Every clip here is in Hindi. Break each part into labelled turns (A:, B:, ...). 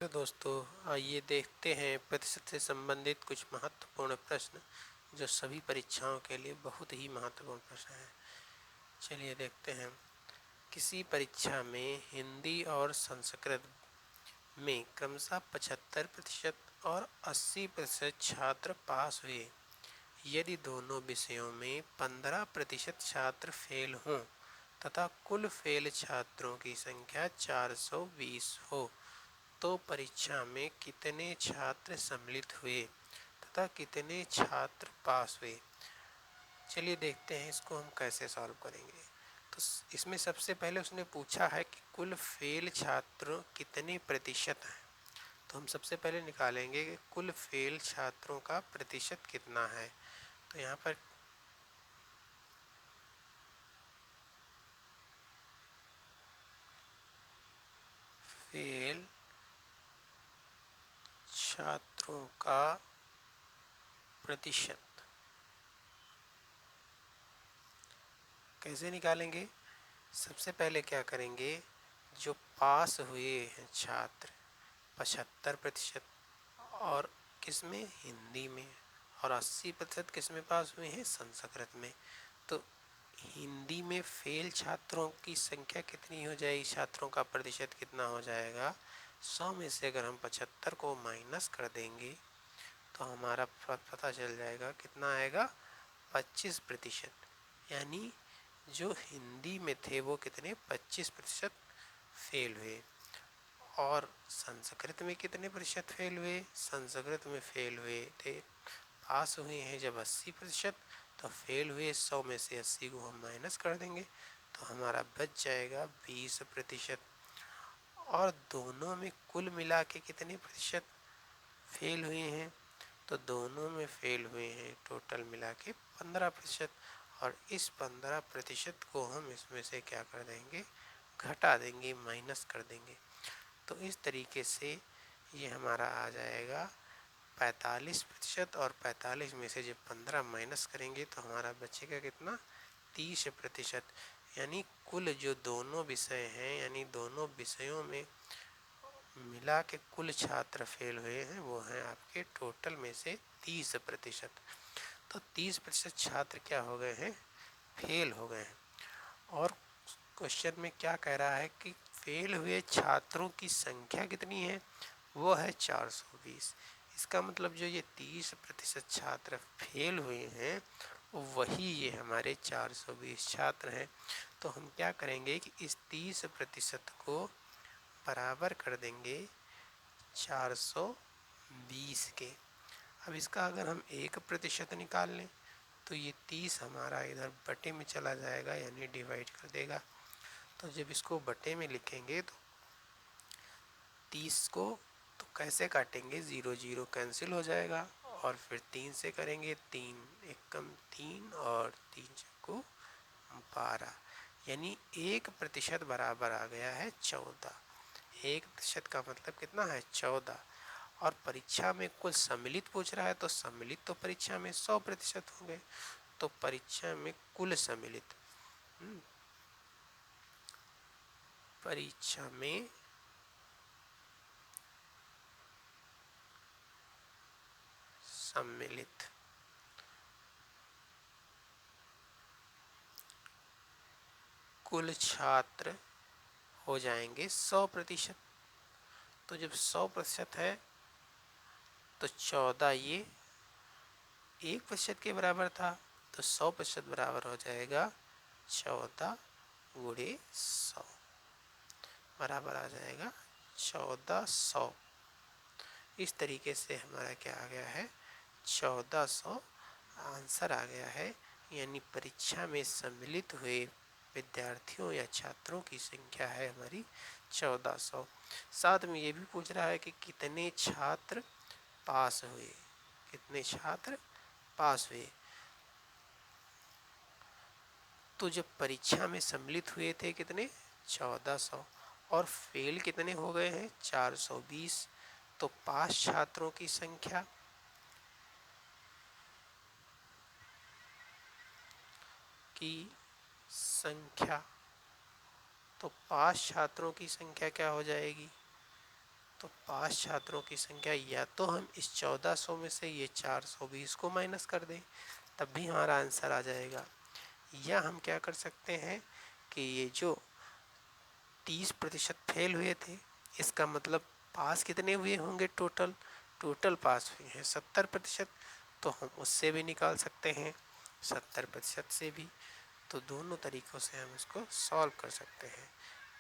A: तो दोस्तों, आइए देखते हैं प्रतिशत से संबंधित कुछ महत्वपूर्ण प्रश्न जो सभी परीक्षाओं के लिए बहुत ही महत्वपूर्ण प्रश्न हैं। चलिए देखते हैं। किसी परीक्षा में हिंदी और संस्कृत में क्रमशः 75% और 80% छात्र पास हुए। यदि दोनों विषयों में 15% छात्र फेल हों तथा कुल फेल छात्रों की संख्या 420 हो तो परीक्षा में कितने छात्र सम्मिलित हुए तथा कितने छात्र पास हुए। चलिए देखते हैं इसको हम कैसे सॉल्व करेंगे। तो इसमें सबसे पहले उसने पूछा है कि कुल फेल छात्र कितने प्रतिशत हैं। तो हम सबसे पहले निकालेंगे कि कुल फेल छात्रों का प्रतिशत कितना है। तो यहाँ पर फेल छात्रों का प्रतिशत कैसे निकालेंगे। सबसे पहले क्या करेंगे, जो पास हुए हैं छात्र 75% और किसमें, हिंदी में, और 80% किसमें पास हुए हैं, संस्कृत में। तो हिंदी में फेल छात्रों की संख्या कितनी हो जाएगी, छात्रों का प्रतिशत कितना हो जाएगा। 100 में से अगर हम 75 को माइनस कर देंगे तो हमारा पता चल जाएगा कितना आएगा, 25%। यानी जो हिंदी में थे वो कितने, 25% फेल हुए। और संस्कृत में कितने प्रतिशत फेल हुए, संस्कृत में फेल हुए थे, पास हुए हैं जब 80%, तो फेल हुए 100 में से 80 को हम माइनस कर देंगे तो हमारा बच जाएगा 20%। और दोनों में कुल मिला के कितने प्रतिशत फेल हुए हैं, तो दोनों में फेल हुए हैं टोटल मिला के 15%। और इस 15% को हम इसमें से क्या कर देंगे, घटा देंगे, माइनस कर देंगे। तो इस तरीके से ये हमारा आ जाएगा 45%। और 45 में से जब 15 माइनस करेंगे तो हमारा बचेगा कितना, 30%। यानी कुल जो दोनों विषय हैं, यानी दोनों विषयों में मिला के कुल छात्र फेल हुए हैं वो हैं आपके टोटल में से 30%। तो 30% छात्र क्या हो गए हैं, फेल हो गए हैं। और क्वेश्चन में क्या कह रहा है कि फेल हुए छात्रों की संख्या कितनी है, वो है 420। इसका मतलब जो ये 30% छात्र फेल हुए हैं वही ये हमारे 420 छात्र हैं। तो हम क्या करेंगे कि इस 30% को बराबर कर देंगे 420 के। अब इसका अगर हम 1% निकाल लें तो ये 30 हमारा इधर बटे में चला जाएगा, यानी डिवाइड कर देगा। तो जब इसको बटे में लिखेंगे तो 30 को तो कैसे काटेंगे, 0 0 कैंसिल हो जाएगा। और फिर 3 से करेंगे, 3 एकम 3 और 3 को 12, यानी 1% बराबर आ गया है 14। 1% का मतलब कितना है, 14। और परीक्षा में कुल सम्मिलित पूछ रहा है तो सम्मिलित तो परीक्षा में 100% होंगे। तो परीक्षा में कुल सम्मिलित, परीक्षा में सम्मिलित कुल छात्र हो जाएंगे 100%। तो जब 100% है तो 14 ये 1% के बराबर था, तो 100% बराबर हो जाएगा 14 गुणे 100, बराबर आ जाएगा 1400। इस तरीके से हमारा क्या आ गया है, 1400 आंसर आ गया है। यानी परीक्षा में सम्मिलित हुए विद्यार्थियों या छात्रों की संख्या है हमारी 1400। साथ में ये भी पूछ रहा है कि कितने छात्र पास हुए, कितने छात्र पास हुए। तो जब परीक्षा में सम्मिलित हुए थे कितने, 1400, और फेल कितने हो गए हैं, 420। तो पास छात्रों की संख्या की संख्या, तो पास छात्रों की संख्या क्या हो जाएगी, तो पास छात्रों की संख्या, या तो हम इस 1400 में से ये 420 को माइनस कर दें तब भी हमारा आंसर आ जाएगा, या हम क्या कर सकते हैं कि ये जो 30% फेल हुए थे, इसका मतलब पास कितने हुए होंगे टोटल, टोटल पास हुए हैं 70%, तो हम उससे भी निकाल सकते हैं 70% से भी। तो दोनों तरीक़ों से हम इसको सॉल्व कर सकते हैं।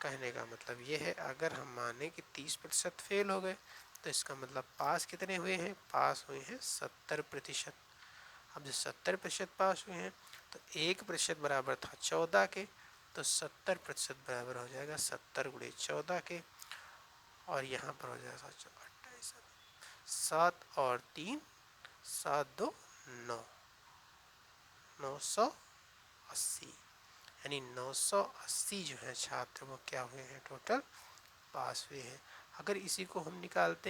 A: कहने का मतलब ये है, अगर हम माने कि 30% फेल हो गए तो इसका मतलब पास कितने हुए हैं, पास हुए हैं 70%। अब जो 70% पास हुए हैं तो 1% बराबर था 14 के, तो 70% बराबर हो जाएगा 70 गुणे 14 के, और यहाँ पर हो जाएगा 28, 7 और 3 7 2 9, 980, यानी 980 जो है छात्र वो क्या हुए हैं, टोटल पास हुए हैं। अगर इसी को हम निकालते